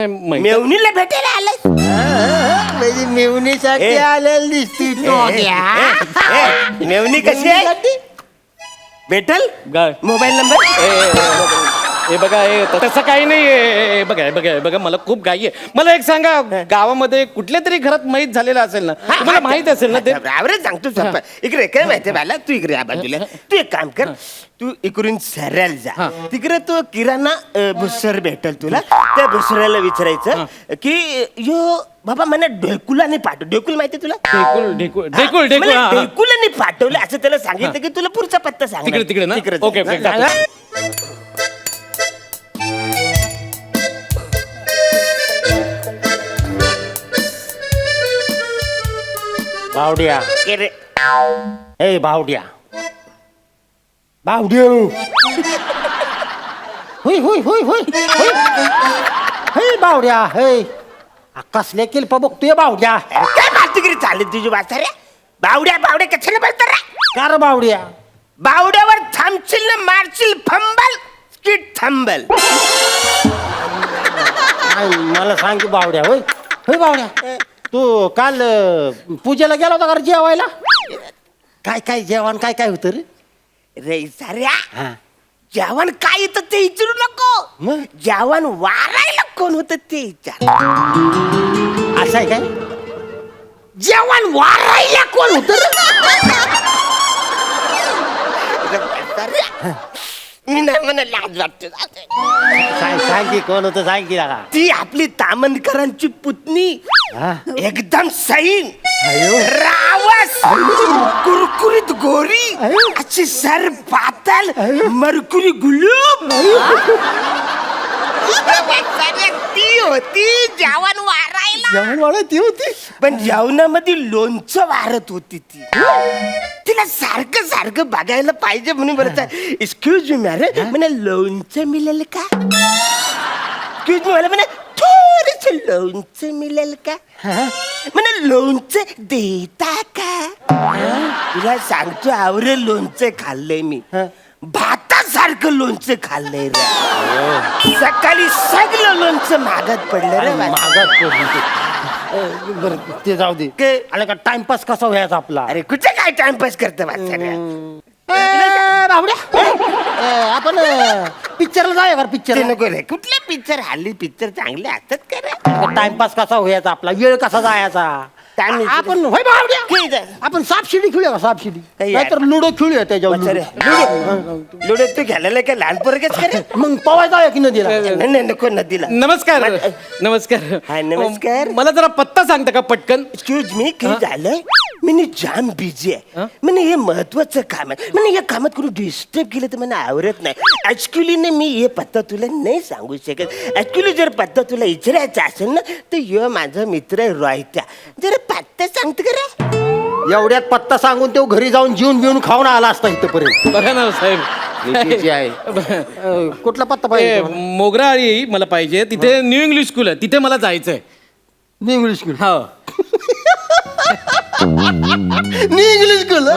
मेवणीला भेटायला आलाय म्हणजे मेवणीसाठी आलेली दिसती मेवणी कशी आहे भेटल मोबाईल नंबर हे बघा हे तसं काही नाही बघा मला खूप घाई आहे. मला एक सांगा, गावामध्ये कुठल्या तरी घरात माहीत झालेलं असेल ना, तुम्हाला माहित असेल ना ते. आवडच सांगतो इकडे काय माहितीये मला, तू इकडे या बाजूला, तू एक काम कर, तू इकडून सरळ जा, तिकडे तो किराणा भुसर भेटल तुला. त्या भुसऱ्याला विचारायचं की यो बाबा मला ढेकुलाने पाठव. ढेकुल माहितीये तुला? ढेकुलाने पाठवलं असं त्याला सांगितलं की तुला पुढचा पत्ता सांग. तिकडे ना? ओके बावड्या रे ए बावड्या बावड्या होय होय होय होय होय बावड्या होय कसले किल्प बघतोय बावड्या. काय बालतिगिरी चालली तुझी वाचा रे? बावड्या बावड्या कशाला बोलतो रे? कार बावड्या बावड्यावर थांबशील ना मारशील फंबल स्किट थांबल. मला सांग की बावड्या होय होय बावड्या तू काल पूजेला गेला होता का जेवायला? काय काय जेवण काय काय होतं रे? रे साऱ्या हा जेवण काय येतं ते विचारू नको, मग? जेवण वारायला कोण होतं ते विचार. असं आहे काय? जेवण वारायला कोण होतं मी नाही म्हणा, लाज वाटते. सांग सांग की कोण होतं सांग की लागा. ती आपली तामणकरांची पुतणी, हा? एकदम सैन अयो. रावस, कुरकुरीत गोरी, अशी सर पातल, मरकुरी गुलूब. ती होती जेवण वारायला. जेवण वाढ ती होती पण जेवणामध्ये लोणचं वारत होती ती. तिला सारखं सारखं बघायला पाहिजे म्हणून बोलत, एक्सक्यूज मी मॅरे म्हणे लोणचं मिळेल का? एक्सक्यूज मी म्हणे थोडस लोणचं मिळेल का? म्हणे लोणचं देता का? तुला सांगतो आवरे लोणचं खाल्लंय मी, भातासारखं लोणचं खाल्लंय रे. सकाळी सगळं लोणचं मागत पडलं रे. मागात बरं ते जाऊ दे. आला का टाइमपास कसा व्हायचा आपला? अरे कुठे काय टाइमपास करतो बाबड्या? आपण पिक्चरला जाऊया का? ते पिक्चर नको रे, कुठले पिक्चर हल्ली पिक्चर चांगले असतात का रे? टाइमपास कसा व्हायचा आपला? वेळ कसा जायचा? Time is- आपण होय बावड्या ठीक आहे. आपण सापशिडी खेळूया का? सापशिडी काही यार. नाहीतर लुडो खेळूया त्याच्यावर. लुडो तू घालायला काय लहान पोरगेच का रे? मग पवायचा आहे की नदीला? नाही नको नदीला. नमस्कार नमस्कार. हाय, नमस्कार. मला जरा पत्ता सांगता का पटकन? एक्सक्यूज मी, काय झालंय? मी जाम बिझी आहे. म्हणजे हे महत्वाचं काम आहे. म्हणजे या कामात कोणी डिस्टर्ब केलं तर मला आवडत नाही. ऍक्च्युली ना मी हे पत्ता तुला नाही सांगू शकत. ऍक्च्युली जर पत्ता तुला विचारायचा असेल ना तर ह्यो माझा मित्र आहे रोहित्या. जरा पत्ता सांगतो का रे? एवढ्यात पत्ता सांगून तो घरी जाऊन जीवन बिवून खाऊन आला असता इथपर्यंत. बघा ना साहेब, कुठला पत्ता ते पाहिजे? मोगराळी मला पाहिजे. तिथे न्यू इंग्लिश स्कूल आहे, तिथे मला जायचंय. New English school. हो. न्यू इंग्लिश स्कूल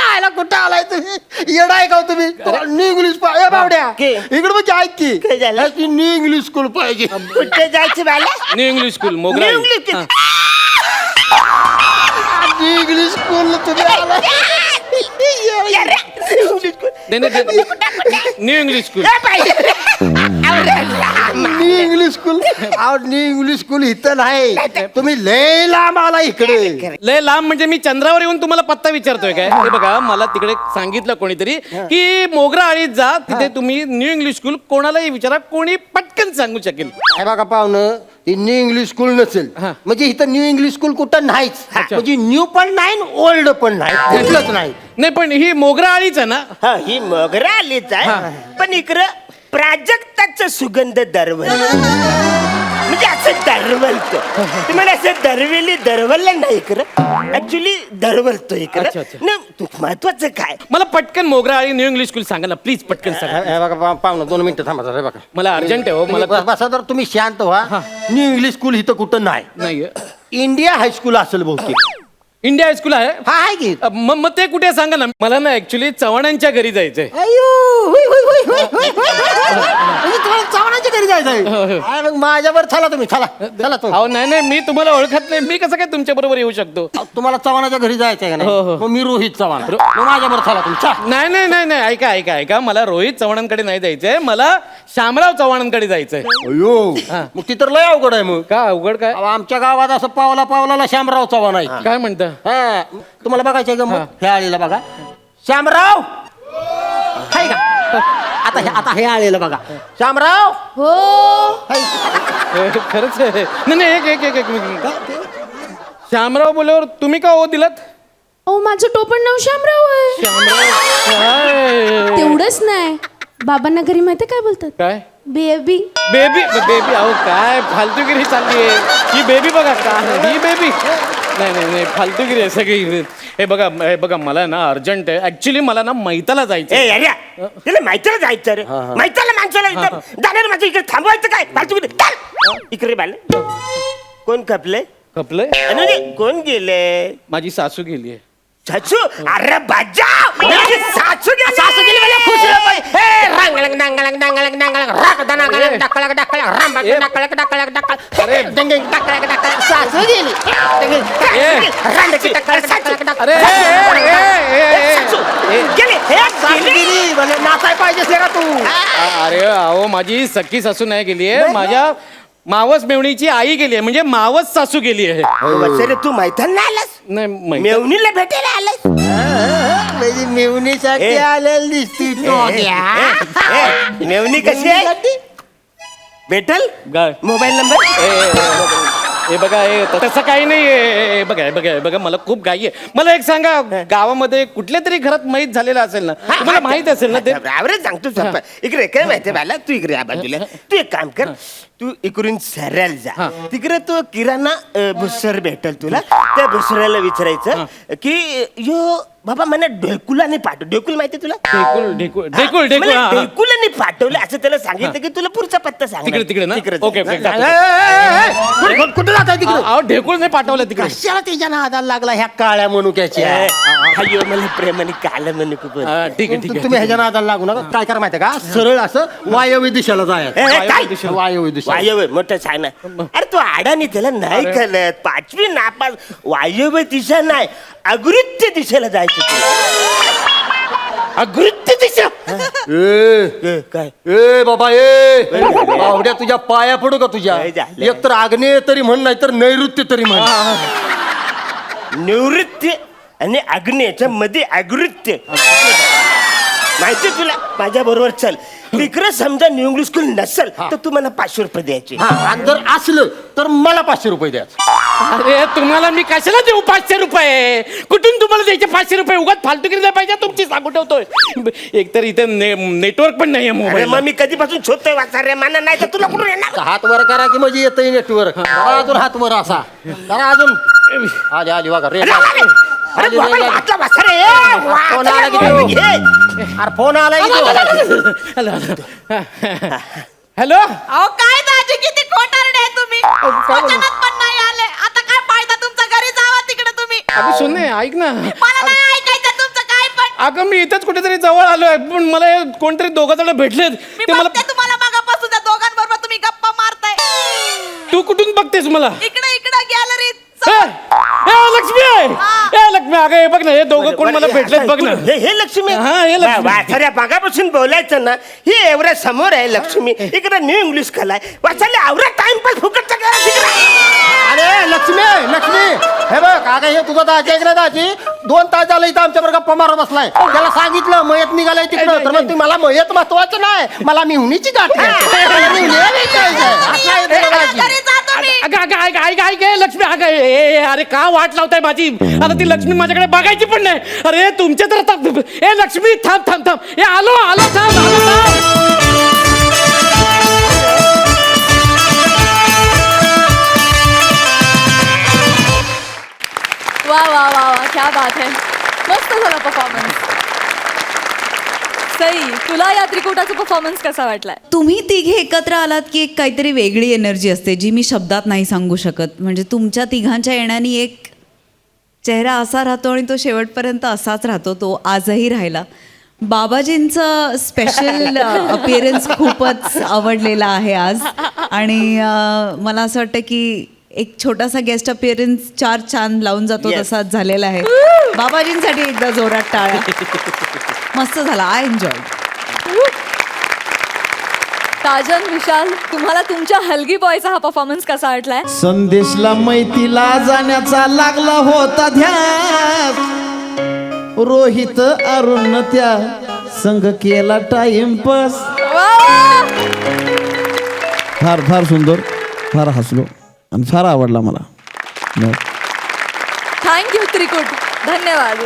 आयला कुठं आलाय तुम्ही? येडा आहे का हो तुम्ही? न्यू इंग्लिश बावड्या के? इकडे म्हणजे ऐक की काय झालं? न्यू इंग्लिश स्कूल पाहिजे. कुठे जायचं मला? New English school New मोगराळी. English. हा. न्यू इंग्लिश स्कूल तुम्ही आला. New English school. New English school new English school इथं नाही, तुम्ही लय लांब आला इकडे. लय लांब म्हणजे मी चंद्रावर येऊन तुम्हाला पत्ता विचारतोय काय? हे बघा मला तिकडे सांगितलं कोणीतरी की मोगराळीत जा, तिथे तुम्ही न्यू इंग्लिश स्कूल कोणालाही विचारा, कोणी पटकन सांगू शकेल. हे बघा पाहुणं, ती न्यू इंग्लिश स्कूल नसेल हा. म्हणजे इथं न्यू इंग्लिश स्कूल कुठं नाहीच. म्हणजे न्यू पण नाही ओल्ड पण नाही, कुठलंच नाही. नाही पण ही मोगराळीच आहे ना? हा, ही मोगरा आलीच आहे, पण इकडं प्राजक्ताचा सुगंध दरवल. म्हणजे असं दरवलतो. तुम्हाला असं दरवेली दरवललं नाही इकडं, ऍक्च्युली दरवलतो इकडं. अच्छा, अच्छा. नाही, महत्वाचं काय? मला पटकन मोगराळी न्यू इंग्लिश स्कूल सांगा ना प्लीज, पटकन सांगा. हे बघा पाहुणं 2 मिनिटं थांबा जरा. हे बघा मला अर्जंट आहे हो. मला बसा तर तुम्ही शांत व्हा. न्यू इंग्लिश स्कूल इथं कुठं नाही. नाही. इंडिया हायस्कूल असेल बहुतेक. इंडिया हायस्कूल आहे हा आहे की मग ते कुठे आहे सांगा ना मला ना ऍक्च्युली चव्हाणांच्या घरी जायचंय अयो हुई, हुई, हुई, हुई, हुई, हुई, हुई. म्हणजे तुम्हाला चव्हाणांच्या घरी जायचंय अरे मग माझ्यावर चला तुम्ही चला चला तो अहो नाही नाही मी तुम्हाला ओळखत नाही मी कसं काय तुमच्या बरोबर येऊ शकतो तुम्हाला चव्हाणाच्या घरी जायचंय का हो, हो. नाही मग मी रोहित चव्हाण मग माझ्यावर चला तुम्ही चला. नाही नाही नाही नाही ऐका ऐका ऐका मला रोहित चव्हाणांकडे नाही जायचंय मला शामराव चव्हाणांकडे जायचंय अयो मग ती तर लय अवघड आहे मग का अवघड काय अहो, आमच्या गावात असं पावला पावलाला श्यामराव चव्हाण आहे काय म्हणता हा तुम्हाला बघायचंय का मग हे आलेलं बघा श्यामराव हाय का आता हे आलेलं बघा श्यामराव हो हाय. खरंच आहे नाही नाही एक मिनिट श्यामराव बोलल्यावर तुम्ही का हो दिलात अहो माझं टोपण नाव शामराव आहे श्यामराव तेवढंच नाही बाबांना घरी माहिती काय बोलतात काय बेबी बेबी बेबी अहो काय फालतूगिरी चालली आहे ही बेबी बघा काय ही बेबी नाही नाही नाही फालतूगिरी आहे सगळी हे बघा मला ना अर्जंट आहे ऍक्च्युली मला ना मैताला जायचं ए अरे त्याला माहितीला जायचं रे माहितीला माणसाला इथं जाणार माझं इकडे थांबवायचं काय फालतू इकडे बाल कोण खपले खपलंय आणि कोण गेले माझी सासू गेली आहे सासू अरे बाजा सासू गेली सासू गेली मला खुश रंगलंग डांगलंग डांगलंग डांगलंग राग दनागलंग डकलक डकलक राम डकलक डकलक डकलक अरे डंगंग डकलक डकलक सासू गेली अरे गेली गेली म्हणजे नाचाय पाहिजे का तू अरे अहो माझी सख्खी सासू नाही गेली आहे माझ्या मावस मेवणीची आई गेली आहे म्हणजे मावस सासू गेली आहे वसरे तू मैथान नाही आलास नाही मेवणीला भेटायला आलास म्हणजे मेवणीसाठी आलेली दिसती मेवणी कशी आहे भेटल काय? मोबाईल नंबर हे बघा हे तसं काही नाही हे बघा मला खूप घाई आहे मला एक सांगा गावामध्ये कुठल्या तरी घरात माहीत झालेलं असेल ना तुम्हाला माहित असेल ना ते आवडच सांगतो संपा इकडे काय माहितीये बाला तू इकडे या बाजूला तू एक काम कर तू इकडून सरळ जा तिकडे तो किराणा भुसर भेटल तुला त्या भुसऱ्याला विचारायचं की यो बाबा मला ढेकुलाने पाठव ढेकुल माहितीये तुला ढेकूळ ढेकुलाने पाठवलं असं त्याला सांगितलं की तुला पुढचा पत्ता सांग तिकडे ना तिकडे ओके कुठं जाताय तिकडे ढेकूळ नाही पाठवलं तिकडे कशाला त्याच्या नादाला लागला ह्या काळ्या मनुक्याच्या अय्यो मला प्रेमाने काल म्हणू खूप ठीक आहे तुम्ही ह्याच्या नादाला लागू नका काय करा माहितीये का सरळ असं वायव्य दिशेला जायचं काय वायव्य दिशा वायव्य मोठं छान आहे अरे तू आडानी त्याला नाही कळत पाचवी नापास वायव्य दिशा नाही अगृत्य दिशेला जायचं अगृत्य दिशा काय ए बाबा ए बावड्या तुझ्या पाया पडू का तुझ्या काय झालं? एक तर आग्नेय तरी म्हण नाही तर नैऋत्य तरी म्हण निवृत्ती आणि अग्नेच्या मध्ये अगृत्य माहिती तुला माझ्या बरोबर चल तिकडे समजा न्यू इंग्लिश स्कूल नसेल तर तू मला 500 रुपये द्यायचे आणि जर असलं तर मला 500 रुपये द्या अरे तुम्हाला मी कशाला देऊ 500 रुपये कुठून तुम्हाला द्यायचे 500 रुपये उगाच फालतूगिरी नाही पाहिजे तुमची सांगू ठेवतोय एकतर इथे नेटवर्क पण नाहीये अरे मोबाईल मग मी कधीपासून शोधतोय वाचा रे माना नाही तर तुला कुठून येणार हात वर करा की म्हणजे येतंय नेटवर्क अजून हात वर असा जरा अजून आली बघा रे अरे मोबाईल हातला वाचा रे फोन आला की तो? अरे फोन आला की तो? हॅलो अहो काय दाजी किती खोटारडे आहे तुम्ही वचनात पण नाही आले आता काय फायदा तुमचा घरी जावा तिकडे तुम्ही अगं सोने ऐक ना मला नाही ऐकायचं तुमचं काय पण अगं मी इथंच कुठेतरी जवळ आलोय पण मला हे कोणतरी दोघं जण भेटलेत मी ते मला बघते तुम्हाला मागापासून त्या दोघांबरोबर तुम्ही गप्पा मारताय तू कुठून बघतेस मला इकडे इकडे गॅलरीत ए, ए, लक्ष्मी ए लक्ष्मी अगं हे बघ ना हे दोघं कोण मला भेटलेत बघ ना हे लक्ष्मी हा, हे लक्ष्मी. वाचाऱ्या मागापासून बोलायचं ना ही एवढ्या समोर आहे लक्ष्मी इकडे न्यू इंग्लिश कलाय वाचायला आवडा टाइमपास फुकटचा करा तिकडे अरे लक्ष्मी हे बघ अगं हे तुझा दाजी ऐक ना दाजी 2 तास झालं इथं आमच्या बरोबर गप्पा मारत बसलाय त्याला सांगितलं मयत निघालाय तिकडं तर मग ती मला मयत महत्वाचं नाही मला मिहुनीची गाठ आहे. मला मिहुनीला भेटायचंय. असं आहे तुझा दाजी. घरी जा तुम्ही अगं लक्ष्मी अगं अरे का वाट लावताय माझी आता ती लक्ष्मी माझ्याकडे बघायची पण नाही अरे तुमच्या तर आता ए लक्ष्मी थांब ए आलो थांब वा वा वा वा क्या बात है मस्त झाला परफॉर्मन्स सई तुला या त्रिकुटाचा परफॉर्मन्स कसा वाटलाय तुम्ही तिघे एकत्र आलात की एक काहीतरी वेगळी एनर्जी असते जी मी शब्दात नाही सांगू शकत म्हणजे तुमच्या तिघांच्या येण्याने एक चेहरा असा राहतो आणि तो शेवटपर्यंत असाच राहतो. तो आजही राहिला. बाबाजींचं स्पेशल अपिअरन्स खूपच आवडलेला आहे आज. आणि मला असं वाटतं की एक छोटासा गेस्ट अपिअरन्स 4 चांद लावून जातो Yes. तसाच झालेला आहे. बाबाजींसाठी एकदा जोरात टाळ्या. मस्त झाला. I enjoy. ताजन, विशाल, तुम्हाला तुमच्या हलगी बॉयचा हा परफॉर्मन्स कसा वाटलाय? संदेशला मैतीला जाण्याचा लागला होता ध्यास. रोहित अरुण त्या संघ केला टाइमपास. फार फार सुंदर, फार हसलो आणि फार आवडला मला. थँक्यू त्रिकुट. धन्यवाद.